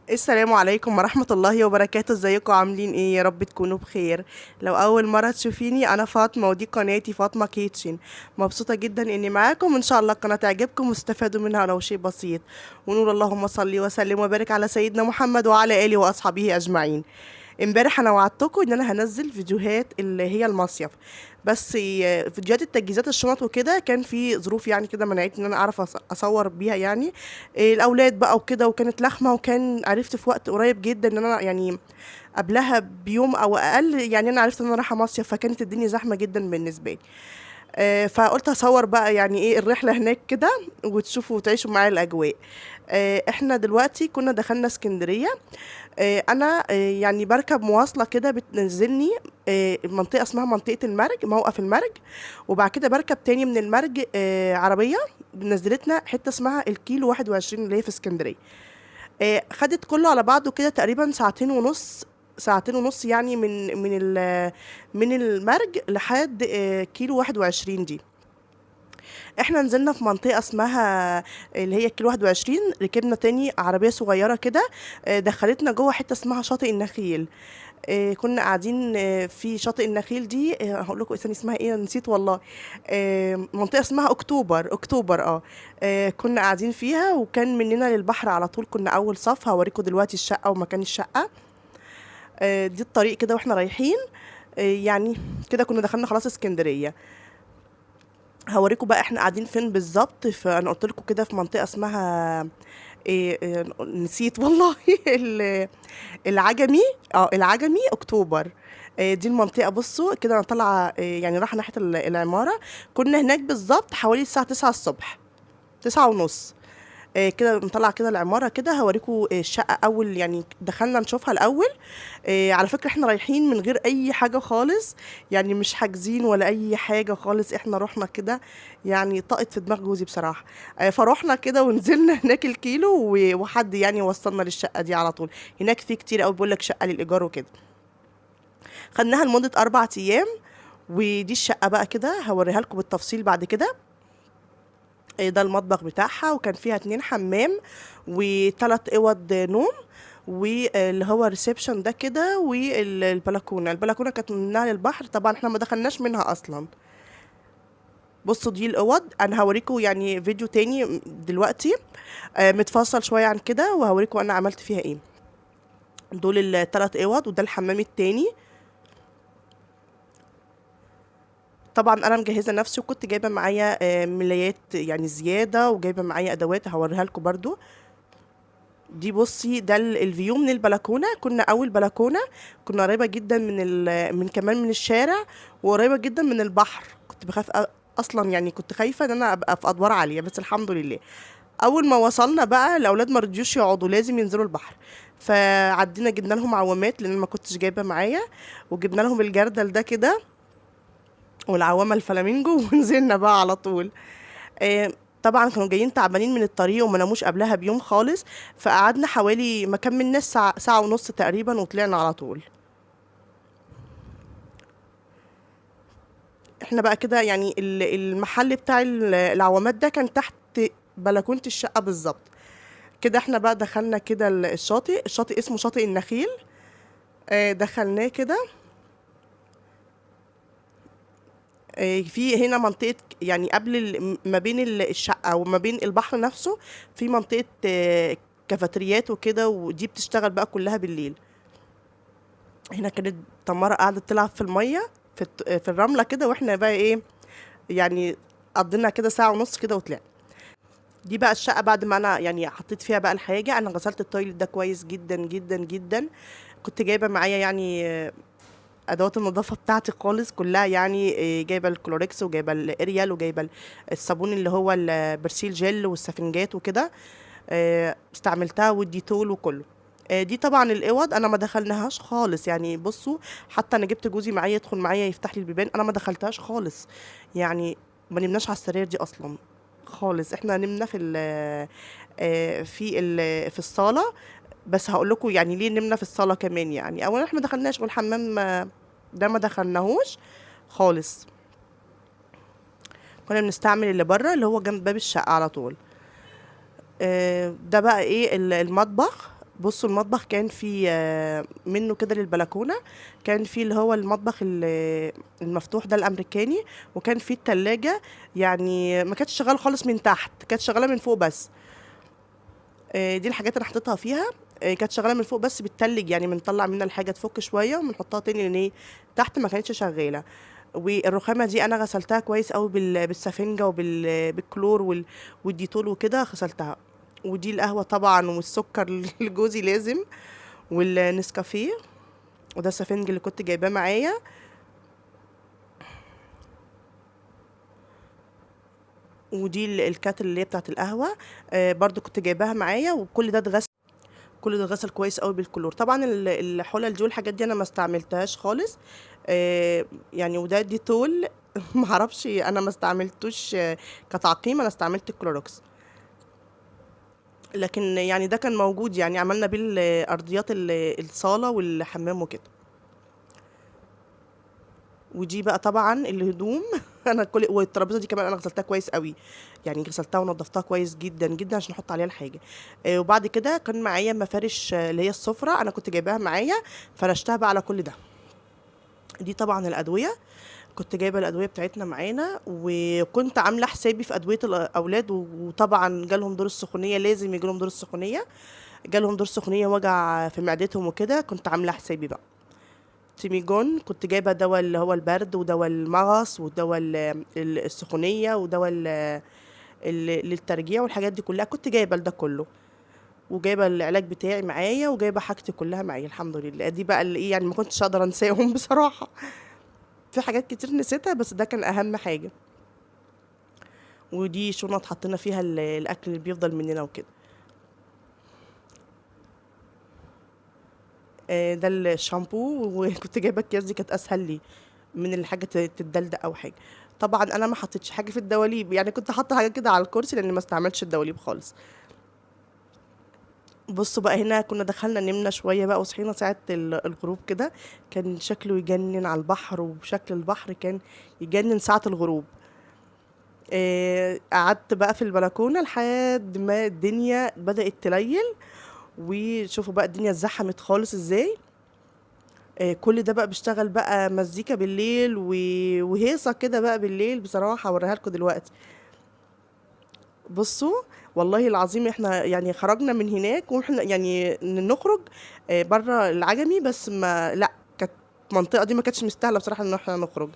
السلام عليكم ورحمة الله وبركاته. ازيكم عاملين ايه؟ يا رب تكونوا بخير. لو اول مرة تشوفيني انا فاطمة ودي قناتي فاطمة كيتشن. مبسوطة جدا اني معاكم، ان شاء الله القناة تعجبكم واستفادوا منها لو شيء بسيط. ونور اللهم صل وسلم وبارك على سيدنا محمد وعلى اله واصحابه اجمعين. امبارح انا وعدتكم ان انا هنزل فيديوهات اللي هي المصيف، بس فيديوهات التجهيزات الشنط وكده كان في ظروف يعني كده منعتني ان انا اعرف اصور بيها يعني. الاولاد بقى وكده، وكانت لخمه، وكان عرفت في وقت قريب جدا ان انا يعني قبلها بيوم او اقل، يعني انا عرفت ان انا رايحه مصيف، فكانت الدنيا زحمه جدا بالنسبه لي. فقلت هصور بقى يعني ايه الرحلة هناك كده، وتشوفوا وتعيشوا معايا الأجواء. احنا دلوقتي كنا دخلنا اسكندرية. انا يعني بركب مواصلة كده بتنزلني منطقة اسمها منطقة المرج، موقف المرج. وبعد كده بركب تاني من المرج عربية نزلتنا حتة اسمها الكيلو 21 اللي هي في اسكندرية. خدت كله على بعضه كده تقريبا ساعتين ونص. ساعتين ونص يعني من المرج لحد كيلو 21 دي. احنا نزلنا في منطقة اسمها اللي هي كيلو 21، ركبنا تاني عربية صغيرة كده دخلتنا جوه حتة اسمها شاطئ النخيل. كنا قاعدين في شاطئ النخيل دي. هقول لكم اسمها ايه، نسيت والله. منطقة اسمها اكتوبر كنا قاعدين فيها، وكان مننا للبحر على طول، كنا اول صف. هوريكم دلوقتي الشقة ومكان الشقة. دي الطريق كده واحنا رايحين. يعني كده كنا دخلنا خلاص اسكندرية. هوريكم بقى احنا قاعدين فين بالظبط. فانا قلت لكم كده في منطقه اسمها إيه، نسيت والله. العجمي. العجمي اكتوبر. دي المنطقه. بصوا كده انا طالعه يعني رايحه ناحيه العماره. كنا هناك بالظبط حوالي الساعه 9 الصبح، 9 ونص. كده نطلع كده العمارة كده. هوريكم الشقة أول يعني دخلنا نشوفها الأول. على فكرة احنا رايحين من غير أي حاجة خالص، يعني مش حاجزين ولا أي حاجة خالص. احنا رحنا كده يعني طقت في دماغ جوزي بصراحة. فروحنا كده ونزلنا هناك الكيلو وحد يعني وصلنا للشقة دي على طول. هناك في كتير أوي بيقول لك شقة للإيجار وكده. خدناها لمدة 4 أيام. ودي الشقة بقى كده هوريها لكم بالتفصيل بعد كده. ده المطبخ بتاعها، وكان فيها 2 حمام و3 اوض نوم، واللي هو الريسبشن ده كده، البلكونه كانت منها للبحر. طبعا احنا ما دخلناش منها اصلا. بصوا دي الاوض. انا هوريكم يعني فيديو تاني دلوقتي متفصل شويه عن كده، وهوريكم انا عملت فيها ايه. دول ال3 اوض، وده الحمام التاني. طبعا انا مجهزه نفسي، وكنت جايبه معايا ملايات يعني زياده، وجايبه معايا ادوات هوريها لكم برضو. دي بصي ده الفيو من البلكونه. كنا اول بلكونه، كنا قريبه جدا من كمان من الشارع، وقريبه جدا من البحر. كنت بخاف اصلا يعني كنت خايفه ان انا ابقى في ادوار عاليه، بس الحمد لله. اول ما وصلنا بقى الاولاد ما رضيوش يقعدوا، لازم ينزلوا البحر. فعدينا جبنا لهم عوامات لان أنا ما كنتش جايبه معايا، وجبنا لهم الجردل ده كده والعوامه الفلامينجو. ونزلنا بقى على طول. آه، طبعا كانوا جايين تعبانين من الطريق وما ناموش قبلها بيوم خالص. فقعدنا حوالي ما كملناش ساعة، ساعة ونص تقريبا، وطلعنا على طول. احنا بقى كده يعني المحل بتاع العوامات ده كان تحت بلكونة الشقة بالظبط. كده احنا بقى دخلنا كده الشاطئ اسمه شاطئ النخيل. دخلناه كده. في هنا منطقة يعني قبل ما بين الشقة وما بين البحر نفسه، في منطقة كافيتريات وكده، ودي بتشتغل بقى كلها بالليل. هنا كانت تمارا قاعدة تلعب في المية، في الرملة كده، واحنا بقى ايه يعني قضينا كده ساعة ونص كده وطلعنا. دي بقى الشقة بعد ما انا يعني حطيت فيها بقى الحاجة. انا غسلت التويلت ده كويس جدا جدا جدا. كنت جايبة معايا يعني ادوات النظافة بتاعتي خالص كلها، يعني جايبة الكلوركس، وجايبة الاريال، وجايبة الصابون اللي هو البرسيل جل، والسفنجات وكده. استعملتها، والديتول وكله. دي طبعا الاوض انا ما دخلناهاش خالص يعني. بصوا حتى انا جبت جوزي معايا يدخل معايا يفتح لي البيبان، انا ما دخلتهاش خالص يعني. ما نمناش على السرير دي اصلا خالص. احنا نمنا في الصاله. بس هقول لكم يعني ليه نمنا في الصاله كمان. يعني اولا احنا ما دخلناش، والحمام ده ما دخلناهوش خالص. كنا بنستعمل اللي بره اللي هو جنب باب الشقه على طول. ده بقى ايه المطبخ. بصوا المطبخ كان فيه منه كده للبلكونة، كان فيه اللي هو المطبخ المفتوح ده الأمريكاني، وكان فيه التلاجة. يعني ما كانتش شغالة خالص من تحت، كانت شغالة من فوق بس. دي الحاجات اللي حطيتها فيها. كانت شغالة من فوق بس بتتلج، يعني بنطلع منها الحاجة تفك شوية وبنحطها تاني، لأن هي تحت ما كانتش شغالة. والرخامة دي أنا غسلتها كويس قوي بالسفنجة وبالكلور والديتول وكده غسلتها. ودي القهوة طبعا والسكر لجوزي لازم، والنسكافيه. وده السفنج اللي كنت جايباه معايا. ودي الكاتل اللي هي بتاعت القهوة، برضو كنت جايباها معايا. وكل ده اتغسل، كل ده اتغسل كويس قوي بالكلور. طبعا الحلل دي والحاجات دي انا ما استعملتهاش خالص. يعني وده ديتول معرفش انا ما استعملتوش كتعقيم، انا استعملت الكلوروكس. لكن يعني ده كان موجود، يعني عملنا بيه ارضيات الصالة والحمام وكده. ودي بقى طبعا الهدوم انا كل، والترابيزه دي كمان انا غسلتها كويس قوي، يعني غسلتها ونضفتها كويس جدا جدا عشان احط عليها الحاجه. وبعد كده كان معايا مفارش اللي هي السفره، انا كنت جايباها معايا، فرشتها بقى على كل ده. دي طبعا الادويه، كنت جايبه الادويه بتاعتنا معانا، وكنت عامله حسابي في ادويه الاولاد. وطبعا جالهم دور السخونيه، لازم يجيلهم دور السخونيه. جالهم دور سخونيه، وجع في معدتهم وكده، كنت عامله حسابي بقى. تيميجون كنت جايبة دوا اللي هو البرد، ودوا المغص، ودوا السخونية، ودوا للترجيع، والحاجات دي كلها كنت جايبة ده كله. وجايبة العلاج بتاعي معايا، وجايبة حاجتي كلها معايا الحمد لله. دي بقى اللي ايه، يعني ما كنتش اقدر انساهم بصراحة. في حاجات كتير نسيتها، بس ده كان اهم حاجة. ودي شنط حطينا فيها الاكل اللي بيفضل مننا وكده. ده الشامبو، وكنت جايبه اكياس، دي كانت اسهل لي من الحاجه تتدلدق او حاجه. طبعا انا ما حطيتش حاجه في الدواليب، يعني كنت حاطه حاجه كده على الكرسي، لان ما استعملتش الدواليب خالص. بصوا بقى، هنا كنا دخلنا نمنا شويه بقى، وصحينا ساعه الغروب كده. كان شكله يجنن على البحر، وشكل البحر كان يجنن ساعه الغروب. قعدت بقى في البلكونه لحد ما الدنيا بدات تليل. وشوفوا بقى الدنيا اتزحمت خالص ازاي. كل ده بقى بيشتغل بقى مزيكا بالليل وهيصة كده بقى بالليل، بصراحة هوريها لكم دلوقتي. بصوا، والله العظيم احنا يعني خرجنا من هناك، واحنا يعني نخرج بره العجمي، بس ما لا، كانت المنطقة دي ما كانتش مستاهلة بصراحة ان احنا نخرج.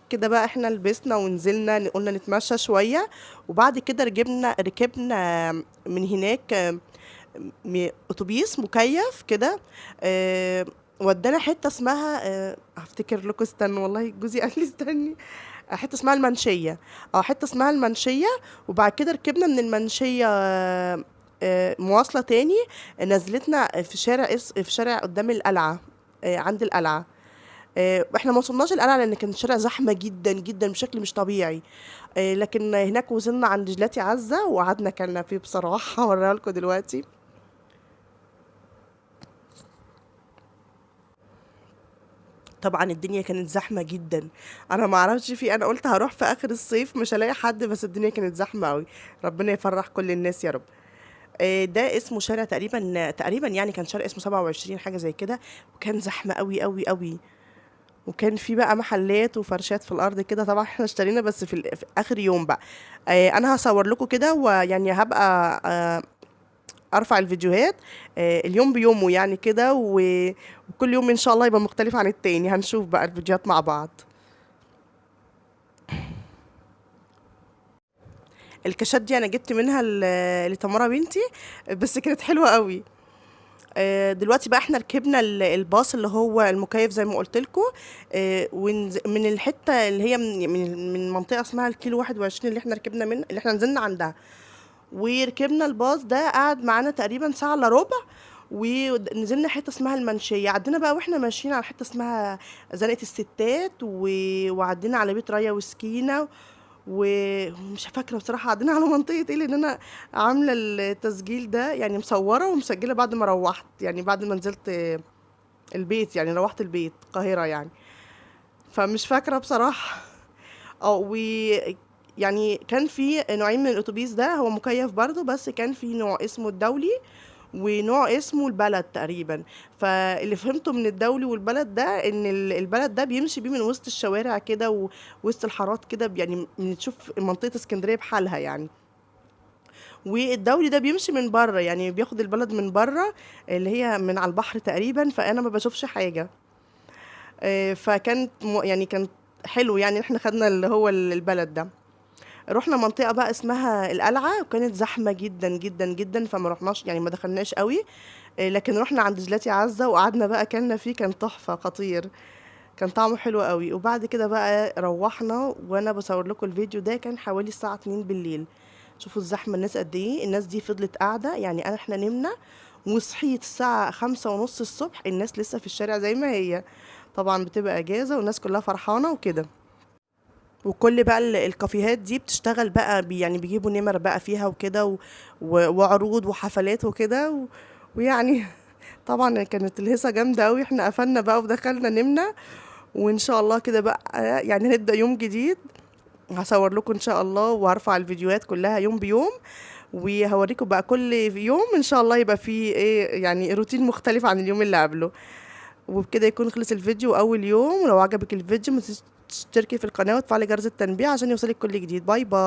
كده بقى احنا لبسنا ونزلنا، قلنا نتمشى شوية. وبعد كده ركبنا من هناك اتوبيس مكيف كده. آه، ودانا حته اسمها، هفتكر لكم، استنى والله جوزي قال لي استني. حته اسمها المنشيه. اه، حته اسمها المنشيه. وبعد كده ركبنا من المنشيه مواصله تاني، نزلتنا في شارع في شارع قدام القلعه، عند القلعه. احنا ما وصلناش القلعه لان كان الشارع زحمه جدا جدا بشكل مش طبيعي. لكن هناك وصلنا عند جلاتي عزه، وقعدنا كلنا فيه بصراحه هوريها لكم دلوقتي. طبعا الدنيا كانت زحمة جدا. انا ما اعرفش، في انا قلت هروح في اخر الصيف مش هلاقي حد، بس الدنيا كانت زحمة قوي. ربنا يفرح كل الناس يا رب. ده اسمه شارع تقريبا يعني كان شارع اسمه 27 حاجة زي كده. وكان زحمة قوي قوي قوي. وكان في بقى محلات وفرشات في الارض كده. طبعا احنا اشترينا بس في اخر يوم بقى. انا هصور لكم كده، ويعني هبقى ارفع الفيديوهات اليوم بيومه يعني كده، وكل يوم ان شاء الله يبقى مختلف عن التاني. هنشوف بقى الفيديوهات مع بعض. الكاشات دي انا جبت منها لتمارا بنتي، بس كانت حلوه قوي. دلوقتي بقى احنا ركبنا الباص اللي هو المكيف زي ما قلت لكم. من الحته اللي هي من منطقه اسمها الكيلو 21، اللي احنا ركبنا من اللي احنا نزلنا عندها. وركبنا الباص ده، قعد معانا تقريبا ساعة الا ربع. ونزلنا حتة اسمها المنشية، عدينا بقى واحنا ماشيين على حتة اسمها زنقة الستات، وعدينا على بيت رايا وسكينة. ومش فاكرة بصراحة عدينا على منطقة ايه، لان انا عاملة التسجيل ده يعني مصورة ومسجلة بعد ما روحت، يعني بعد ما نزلت البيت، يعني روحت البيت القاهرة يعني. فمش فاكرة بصراحة. اه، يعني كان في نوعين من الاتوبيس ده، هو مكيف برضه، بس كان في نوع اسمه الدولي، ونوع اسمه البلد تقريبا. فاللي فهمته من الدولي والبلد ده ان البلد ده بيمشي بيه من وسط الشوارع كده ووسط الحارات كده، يعني بنشوف منطقة اسكندرية بحالها يعني. والدولي ده بيمشي من بره، يعني بياخد البلد من بره اللي هي من على البحر تقريبا، فانا ما بشوفش حاجة. فكانت يعني كانت حلو يعني احنا خدنا اللي هو البلد ده. رحنا منطقة بقى اسمها القلعة، وكانت زحمة جدا جدا جدا، فما رحناش يعني ما دخلناش قوي. لكن رحنا عند جلاتي عزة وقعدنا بقى اكلنا فيه، كان تحفة خطير، كان طعمه حلو قوي. وبعد كده بقى روحنا، وانا بصور لكم الفيديو ده كان حوالي الساعة 2 بالليل. شوفوا الزحمة، الناس قد ايه، الناس دي فضلت قاعدة يعني. احنا نمنا وصحيت الساعة 5:30 الصبح، الناس لسه في الشارع زي ما هي. طبعا بتبقى اجازة والناس كلها فرحانة وكده. وكل بقى الكافيهات دي بتشتغل بقى يعني بيجيبوا نمر بقى فيها وكده وعروض وحفلات وكده ويعني طبعا كانت الهيصة جامدة قوي. احنا قفلنا بقى ودخلنا نمنا، وان شاء الله كده بقى يعني هنبدأ يوم جديد. هصور لكم ان شاء الله، وهرفع الفيديوهات كلها يوم بيوم، وهوريكم بقى كل يوم ان شاء الله يبقى فيه ايه يعني روتين مختلف عن اليوم اللي قبله. وبكده يكون خلص الفيديو اول يوم. ولو عجبك الفيديو ما تنسيش تشتركي في القناة وتفعلي جرس التنبيه عشان يوصلك كل جديد. باي باي.